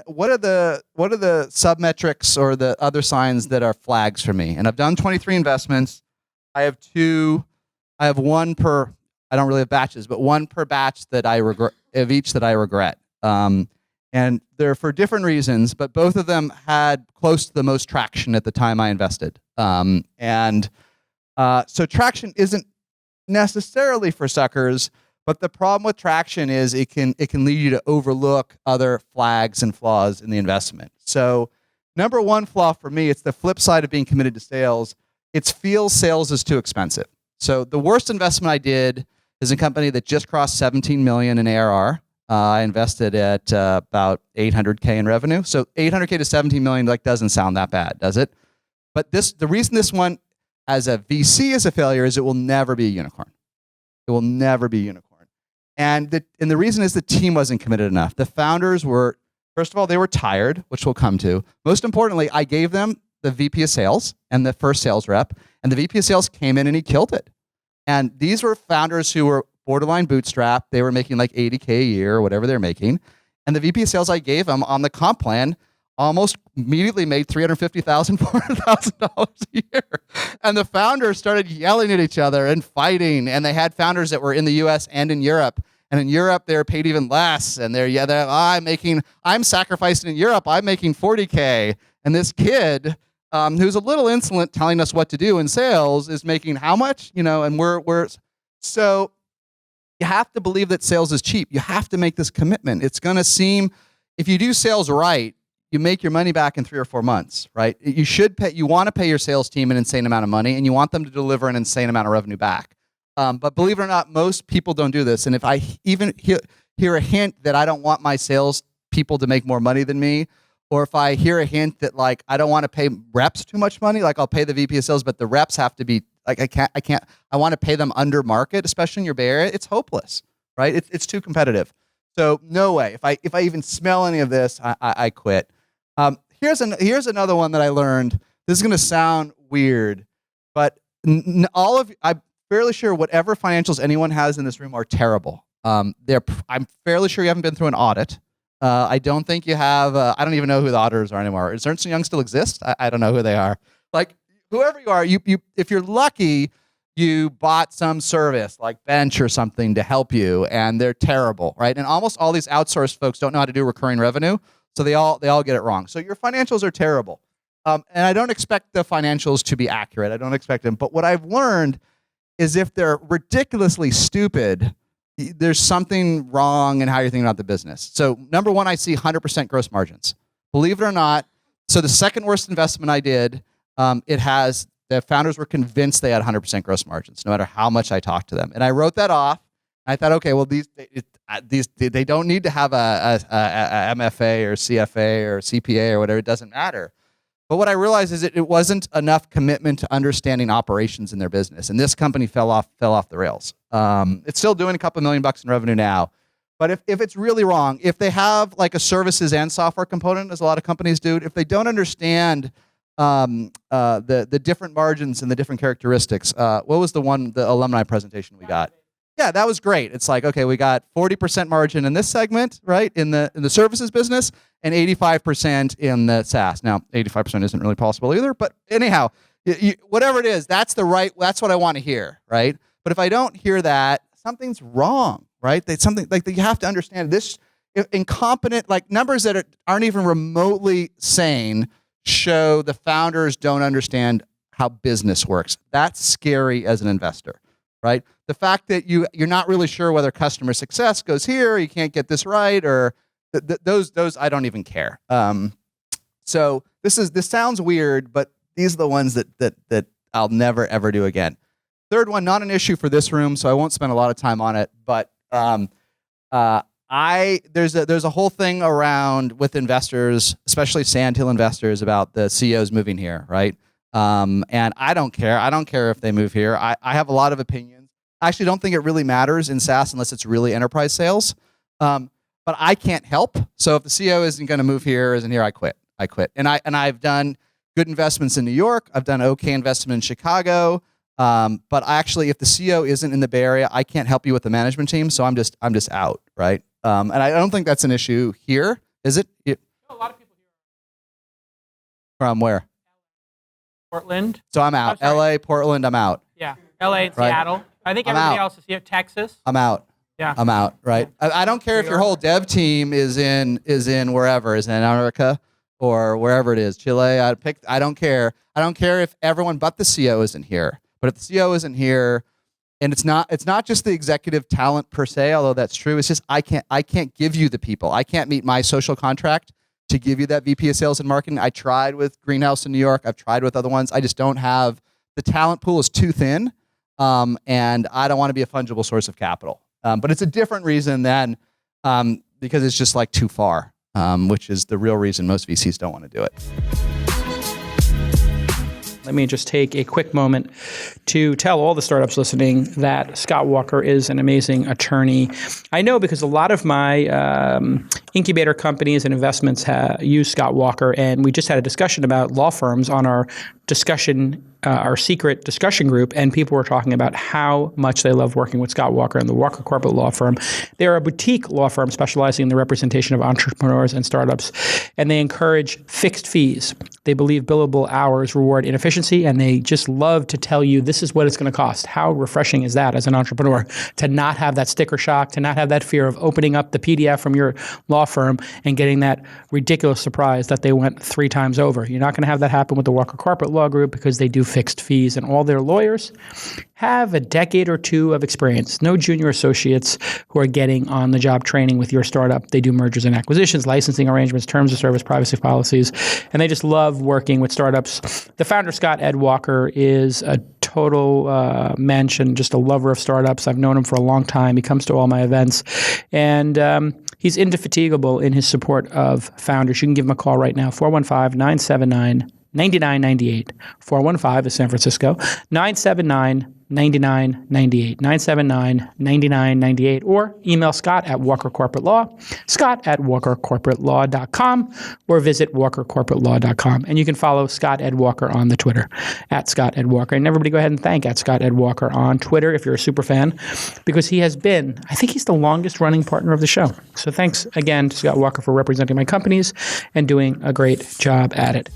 the submetrics or the other signs that are flags for me? And I've done 23 investments. I have one per. I don't really have batches, but one per batch that I regret of each that I regret. And they're for different reasons, but both of them had close to the most traction at the time I invested. So traction isn't necessarily for suckers, but the problem with traction is it can lead you to overlook other flags and flaws in the investment. So number one flaw for me, it's the flip side of being committed to sales. It feels sales is too expensive. So the worst investment I did is a company that just crossed 17 million in ARR. I invested at about 800K in revenue. So 800K to 17 million doesn't sound that bad, does it? But the reason this one as a VC is a failure is it will never be a unicorn. It will never be a unicorn. And the reason is the team wasn't committed enough. The founders were, first of all, they were tired, which we'll come to. Most importantly, I gave them the VP of sales and the first sales rep, and the VP of sales came in and he killed it. And these were founders who were borderline bootstrap. They were making like 80K a year or whatever they're making. And the VP of sales I gave them on the comp plan almost immediately made $350,000, $400,000 a year. And the founders started yelling at each other and fighting. And they had founders that were in the US and in Europe. And in Europe, they were paid even less. And I'm sacrificing in Europe. I'm making 40K. And this kid, who's a little insolent telling us what to do in sales is making how much? And so you have to believe that sales is cheap. You have to make this commitment. It's going to seem, if you do sales right, you make your money back in 3 or 4 months, right? You want to pay your sales team an insane amount of money, and you want them to deliver an insane amount of revenue back. But believe it or not, most people don't do this. And if I even hear a hint that I don't want my sales people to make more money than me, or if I hear a hint that I don't want to pay reps too much money, I'll pay the VP of sales, but the reps have to be I want to pay them under market, especially in your Bay Area. It's hopeless, right? It's too competitive. So no way. If I even smell any of this, I quit. Here's another one that I learned. This is going to sound weird, but I'm fairly sure whatever financials anyone has in this room are terrible. I'm fairly sure you haven't been through an audit. I don't think you have. I don't even know who the auditors are anymore. Does Ernst & Young still exist? I don't know who they are. Whoever you are, you if you're lucky, you bought some service like Bench or something to help you, and they're terrible, right? And almost all these outsourced folks don't know how to do recurring revenue, so they all get it wrong. So your financials are terrible, and I don't expect the financials to be accurate. I don't expect them. But what I've learned is if they're ridiculously stupid, there's something wrong in how you're thinking about the business. So number one, I see 100% gross margins. Believe it or not. So the second worst investment I did, the founders were convinced they had 100% gross margins, no matter how much I talked to them. And I wrote that off. I thought, okay, well, they don't need to have a MFA or CFA or CPA or whatever. It doesn't matter. But what I realized is it wasn't enough commitment to understanding operations in their business. And this company fell off the rails. It's still doing a couple $1 million in revenue now. But if it's really wrong, if they have a services and software component, as a lot of companies do, if they don't understand the different margins and the different characteristics, what was the alumni presentation we got? Yeah, that was great. It's okay, we got 40% margin in this segment, right, in the services business, and 85% in the SaaS. Now, 85% isn't really possible either, but anyhow, whatever it is, that's what I want to hear, right? But if I don't hear that, something's wrong, right? Something you have to understand this incompetent, numbers that aren't even remotely sane show the founders don't understand how business works. That's scary as an investor, right? The fact that you're not really sure whether customer success goes here, or you can't get this right, or those I don't even care. So this sounds weird, but these are the ones that I'll never ever do again. Third one, not an issue for this room, so I won't spend a lot of time on it. But there's a whole thing around with investors, especially sandhill investors, about the CEOs moving here, right? And I don't care. I don't care if they move here. I have a lot of opinions. I actually don't think it really matters in SaaS unless it's really enterprise sales. But I can't help. So if the CEO isn't going to move here, isn't here, I quit. And I've done good investments in New York. I've done okay investment in Chicago. But actually, if the CEO isn't in the Bay Area, I can't help you with the management team. So I'm just out, right? And I don't think that's an issue here, is it? A lot of people here. From where? Portland. So I'm out. LA, Portland, I'm out. Yeah, LA and Right. Seattle. I think I'm everybody out. else is here. Texas. I'm out. Yeah. I'm out. Right. I don't care if your whole dev team is in wherever, is in Antarctica or wherever it is, Chile. I don't care. I don't care if everyone but the CO isn't here. But if the CO isn't here, and it's not just the executive talent per se, although that's true. It's just I can't give you the people. I can't meet my social contract to give you that VP of sales and marketing. I tried with Greenhouse in New York. I've tried with other ones. I just don't have, the talent pool is too thin, and I don't want to be a fungible source of capital. But it's a different reason than because it's just like too far, which is the real reason most VCs don't want to do it. Let me just take a quick moment to tell all the startups listening that Scott Walker is an amazing attorney. I know because a lot of my incubator companies and investments use Scott Walker, and we just had a discussion about law firms on our our secret discussion group, and people were talking about how much they love working with Scott Walker and the Walker Corporate Law Firm. They're a boutique law firm specializing in the representation of entrepreneurs and startups, and they encourage fixed fees. They believe billable hours reward inefficiency, and they just love to tell you this is what it's going to cost. How refreshing is that as an entrepreneur to not have that sticker shock, to not have that fear of opening up the PDF from your law firm and getting that ridiculous surprise that they went 3 times over. You're not going to have that happen with the Walker Corporate Law Group because they do fixed fees, and all their lawyers have a decade or 2 of experience. No junior associates who are getting on-the-job training with your startup. They do mergers and acquisitions, licensing arrangements, terms of service, privacy policies, and they just love working with startups. The founder, Scott Ed Walker, is a total mensch and just a lover of startups. I've known him for a long time. He comes to all my events, and he's indefatigable in his support of founders. You can give him a call right now, 415-979-9998. 415 is San Francisco. 979-9998. 979-9998. Or email Scott at Walker Corporate Law, Scott at WalkerCorporateLaw.com, or visit WalkerCorporateLaw.com. And you can follow Scott Ed Walker on the Twitter, at Scott Ed Walker. And everybody go ahead and thank at Scott Ed Walker on Twitter if you're a super fan, because he has been, I think he's the longest running partner of the show. So thanks again to Scott Walker for representing my companies and doing a great job at it.